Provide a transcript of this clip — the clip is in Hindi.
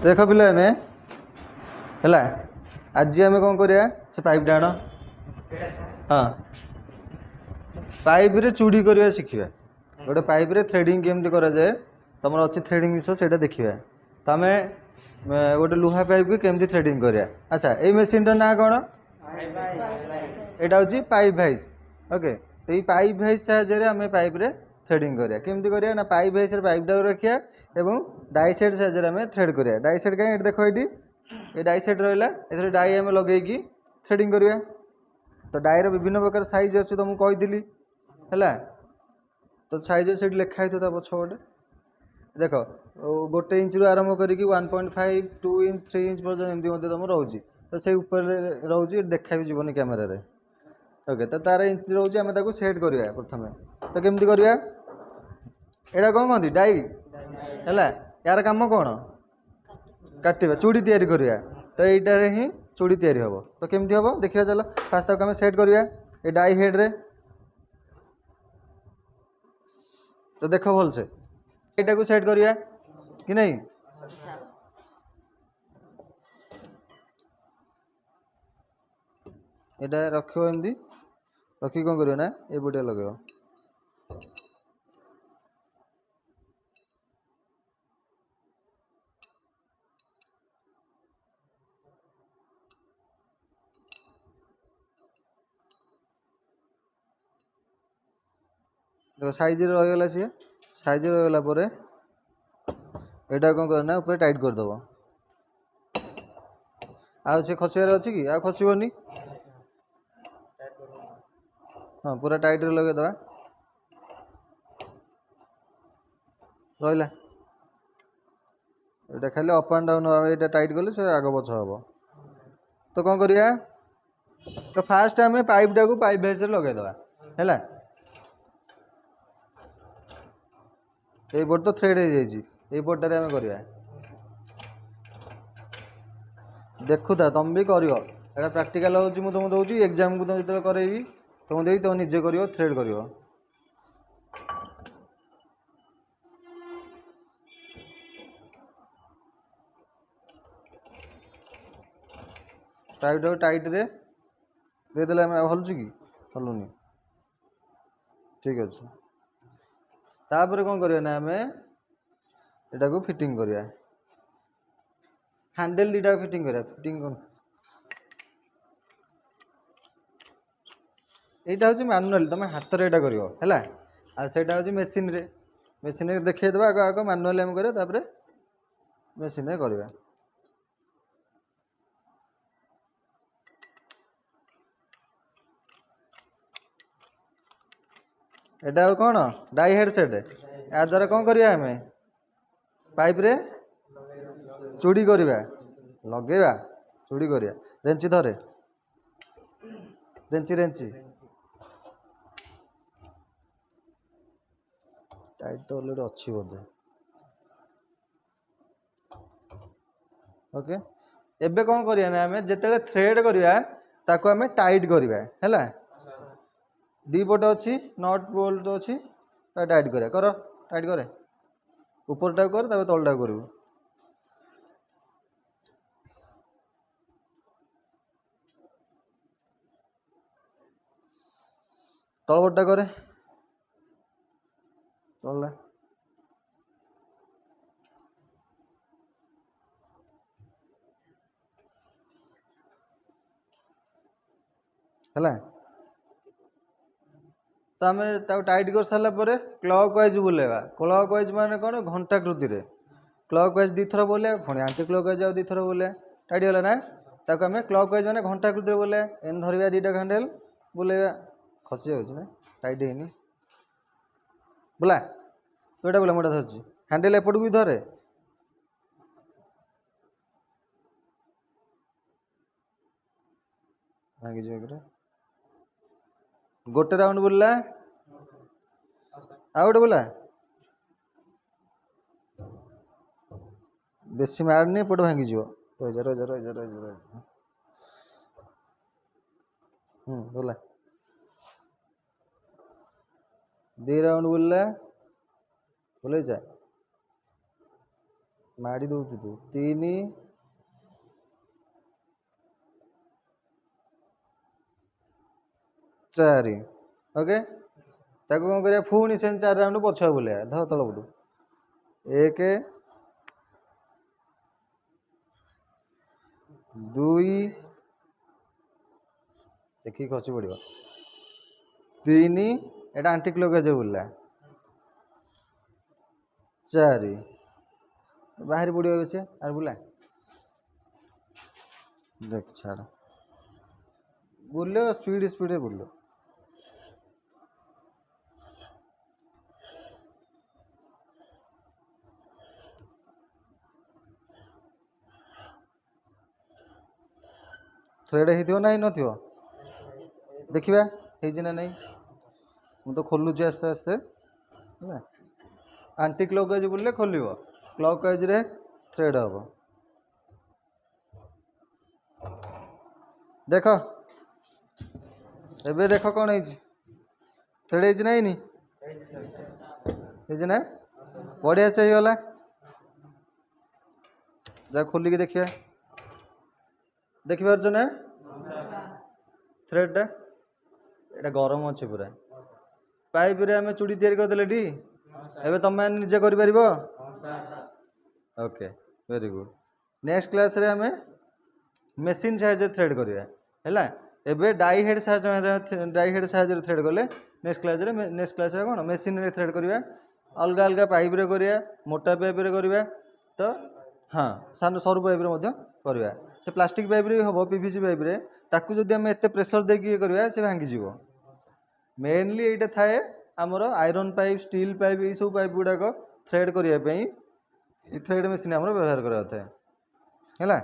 देख पिलाने है आज आम कौन करिया से पाइप डाण हाँ पाइप रे चूड़ी करवा शिखा गोटे पाइप रे थ्रेडिंग केमती करा जाए तुम अच्छी थ्रेडिंग विषय से देखा तो आम गोटे लुहा पाइप की केमती थ्रेडिंग करिया। अच्छा ये मेसीन ना कौन यहाँ हूँ पाइप भाइस ओके। तो ये पाइप भाइस साहाय्य आम पाइप रे थ्रेडिंग करिया केमती करिया ना पाइप भाइस पाइप टाक रखिया एवं डाई सेट साहाय्य आम थ्रेड करिया। डाई सेट कहीं देख ये डाई सेट रहा ए डाई आम लगे थ्रेडिंग करिया। तो डाईर विभिन्न प्रकार साइज अच्छे तो मुझे कही है तो साइज से लिखाई था पछपटे देख गोटे इंच रू आरंभ करी 1.5 2 इंच 3 इंच पर्यटन एमती तुम रोचे तो से रोचे देखा भी जीवन कैमेरा रे ओके। तो तार इंच रोचे आम सेट करवा प्रथम तो केमती करवा यहाँ कौन कहती डाई है यार कम कौन काटा चूड़ी तैयारी करवा तो यहीटार ही चूड़ी तैयारी हम तो केमती हम देखिए चलो फास्ट तक आम सेट करवा ये डाई हेड रे तो देख भल से यहाँ को सेट करवा कि नहीं यहाँ रख एमती रखी कौन कर ना ये बुटे लगे देखो साइज रहीगला सी साइज रहीगला यहाँ कौन करना ऊपर टाइट करदेव आ खसार अच्छी कि आ खसबनी हाँ पूरा टाइट लगेदे रहा ये खाली अप एंड डाउन ये टाइट कले से आग पछ हम तो कौन करिया तो फास्ट आम पाइप टाक पाइप बेस लगेदे है तो थ्रेड हो जाइए आम करवा देखुता तुम भी कर प्राक्टिकल हो तुम दूसरी एग्जाम को तुम जो करेबी तुम दे तुम निजे कर थ्रेड कर पाइप टाक टाइट रे देदेले हलुची कि हलुनी ठीक अच्छे। तापर कौन करवा ना आम यहाँ को फिटिंग करवा हैंडल दीटा फिटिंग करा फिटिंग यहाँ हूँ मैनुअल तुम हाथ में यहाँ कर सेटा हूँ मेसीन रे मेसीन रे देखा आग आग मैनुअल आम कर मेसीन रे करवा एटा कौन डाई हेड सेट या द्वारा कौन करिया आम पाइप रे चूड़ी करवा लगेवा चूड़ी करिया रेंची धरे रेंची रेंची टाइट तो अलरेडी अच्छी बोधे ओके। एबे कौन करिया ना आम जिते थ्रेड करवा ताको आम टाइट करवा है दी पट अच्छी नट बोल्ट अच्छी टाइट कर टाइट करे ऊपरटा कर तलटा करू तलपटा करे चल है तो आम टाइट कर सारा क्लॉक वाइज बुलेवा क्लॉक वाइज मान कौन घंटाकृति क्लॉक वाइज दी थर बोले पुणी आंटी क्लॉक वाइज दी थर बोले टाइट गला ना ताको आम क्लॉक वाइज मान घंटाकृति बोले एन धरवा दीटा हैंडल बुलेवा खसी जाऊँ ना टाइट है बोला तो यहाँ बोला मोटा धरची हैंडल एपट को भी धरे भांगी गोटे राउंड बुलला आ गोटे बुला बेसी मारनी एपट भांगी रही बोला दी राउंड बुलला बुले जा माड़ी दौचु तू 3 4 ओके ताको कौन करिया पुणी से 4 राउंड पछुआ बुलिया ध तल पटू 1 2 देखिए खसी पड़ो 3 एटा आंटी क्लॉकवाइज बुलला 4 बाहर पड़ो से आर बुला देख छाड़ Bulo speed speed Bulo thread हो ना नथियो देखिबा हेजी ना नहीं मु तो खोलुची आस्ते आस्ते है आंटी क्लॉकवाइज बुलले खोलिबो क्लॉकवाइज रे थ्रेड हबो देख एबे देख कौन है थ्रेड है ना नहीं ना बढ़िया से गला जा खोलिक देखिए देखि पारछ ना थ्रेड एटा गरम अच्छे पूरा पाइप रे आमे चूड़ी तैयारी करदेले टी एबे तुम निजे करि परिबो okay very good next class रे आमे मेसिन साहाय्य थ्रेड करिया हैला एबे डाई हेड साहाय्य थ्रेड कले नेक्स्ट क्लास रे कोन मेसिन रे थ्रेड करिया अलग अलग पाइप रे करिया मोटा पाइप रे करिया तो हाँ सान सरू पाइप रे मध्य करिया से प्लास्टिक पाइप रे हबो पीवीसी पाइप रे ताकू जदि हम एते प्रेशर देकी करिया से भांगी जीवो मेनली एटा थाए हमर आयरन पाइप स्टील पाइप ए सब पाइप गुडा को थ्रेड करिया पई थ्रेड मशीन हमर व्यवहार करा होता है हैला।